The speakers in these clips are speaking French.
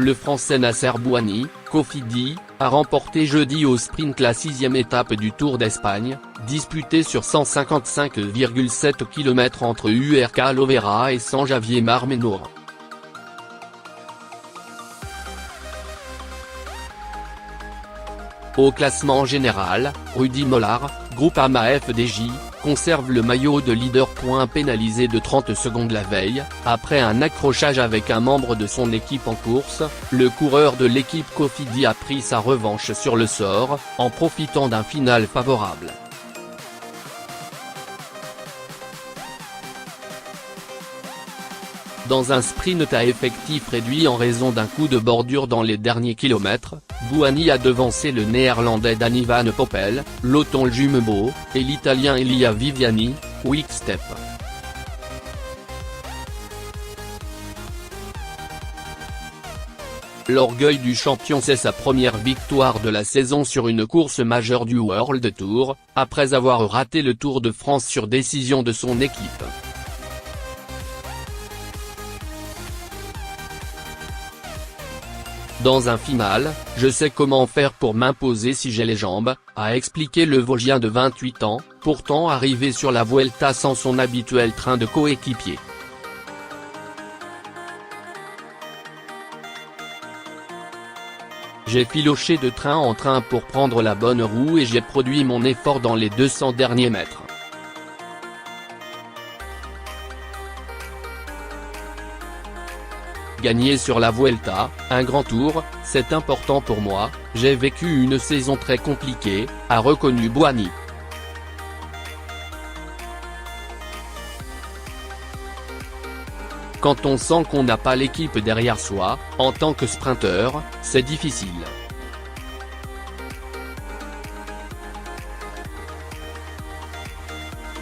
le Français Nasser Bouhanni, Cofidis, a remporté jeudi au sprint la 6e étape du Tour d'Espagne, disputée sur 155,7 km entre Urca Lovera et San Javier Mar Menor. Au classement général, Rudy Mollard, Groupama FDJ, conserve le maillot de leader. Pénalisé de 30 secondes la veille, après un accrochage avec un membre de son équipe en course, le coureur de l'équipe Cofidis a pris sa revanche sur le sort, en profitant d'un final favorable. Dans un sprint à effectif réduit en raison d'un coup de bordure dans les derniers kilomètres, Bouhanni a devancé le néerlandais Danny Van Poppel, l'Oton Jumbo, et l'italien Elia Viviani, Quick Step. L'orgueil du champion, c'est sa première victoire de la saison sur une course majeure du World Tour, après avoir raté le Tour de France sur décision de son équipe. Dans un final, je sais comment faire pour m'imposer si j'ai les jambes, a expliqué le Vosgien de 28 ans, pourtant arrivé sur la Vuelta sans son habituel train de coéquipier. J'ai filoché de train en train pour prendre la bonne roue et j'ai produit mon effort dans les 200 derniers mètres. Gagner sur la Vuelta, un grand tour, c'est important pour moi, j'ai vécu une saison très compliquée, a reconnu Bouhanni. Quand on sent qu'on n'a pas l'équipe derrière soi, en tant que sprinteur, c'est difficile.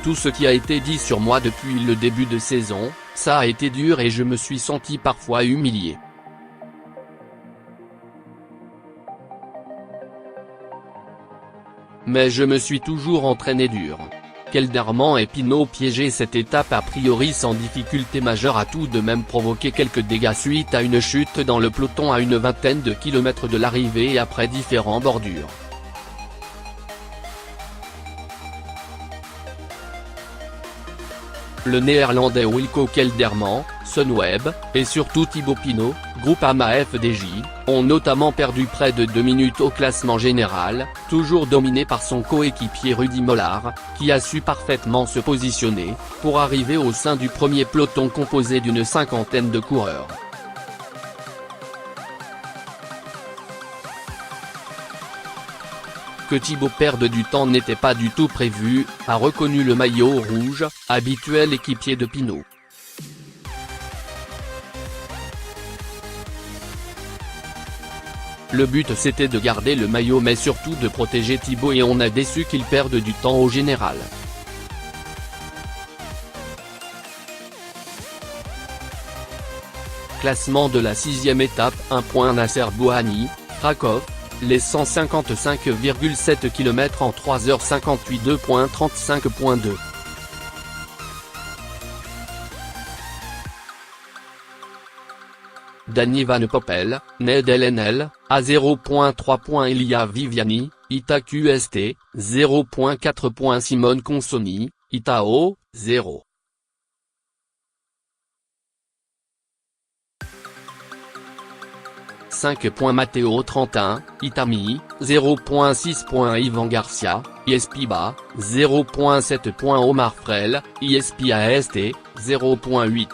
Tout ce qui a été dit sur moi depuis le début de saison, ça a été dur et je me suis senti parfois humilié. Mais je me suis toujours entraîné dur. Kelderman et Pinot piégé. Cette étape a priori sans difficulté majeure a tout de même provoqué quelques dégâts suite à une chute dans le peloton à une vingtaine de kilomètres de l'arrivée et après différentes bordures. Le néerlandais Wilco Kelderman, Sunweb, et surtout Thibaut Pinot, Groupama FDJ, ont notamment perdu près de 2 minutes au classement général, toujours dominé par son coéquipier Rudy Mollard, qui a su parfaitement se positionner, pour arriver au sein du premier peloton composé d'une cinquantaine de coureurs. Que Thibaut perde du temps n'était pas du tout prévu, a reconnu le maillot rouge, habituel équipier de Pinot. Le but c'était de garder le maillot mais surtout de protéger Thibaut et on a déçu qu'il perde du temps au général. Classement de la 6e étape. 1 point Nasser Bouhanni, Krakow. Les 155,7 km en 3h58 2.35.2. Danny Van Poppel, Ned LNL, à 0.3. Elia Viviani, Ita QST, 0.4. Simone Consoni, Itao, 0. 5 points Matteo Trentin, Itami, 0.6. Ivan Garcia, Yespiba, 0.7. Omar Frel, ISPAST, 0.8.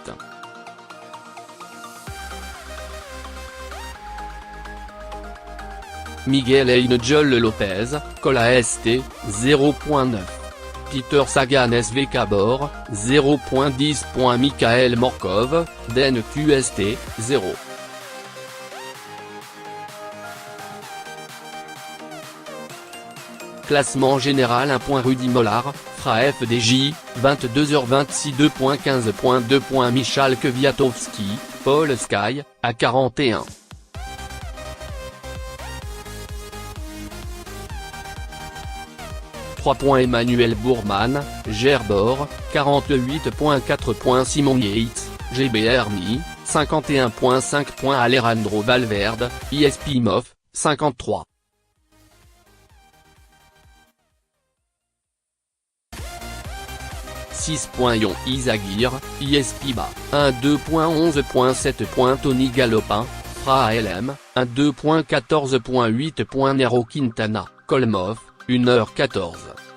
Miguel Angel Lopez, Cola ST, 0.9. Peter Sagan SV Cabor, 0.10. Michael Morkov, Den QST, 0. Classement général. 1 point Rudy Mollard, Fra FDJ, 22h26 2.15.2. Michal Kwiatkowski, Paul Sky, à 41. 3 points Emmanuel Bourman, Gerbor, 48.4. Simon Yates, GB Hermy, 51,5 points Alejandro Valverde, ISP MOF, 53. 6 points Yon Izagirre, ISP bas, 1,2.11.7 points Tony Galopin, Fra ALM, 1,2.14.8 points Nairo Quintana, Kolmov, 1h14.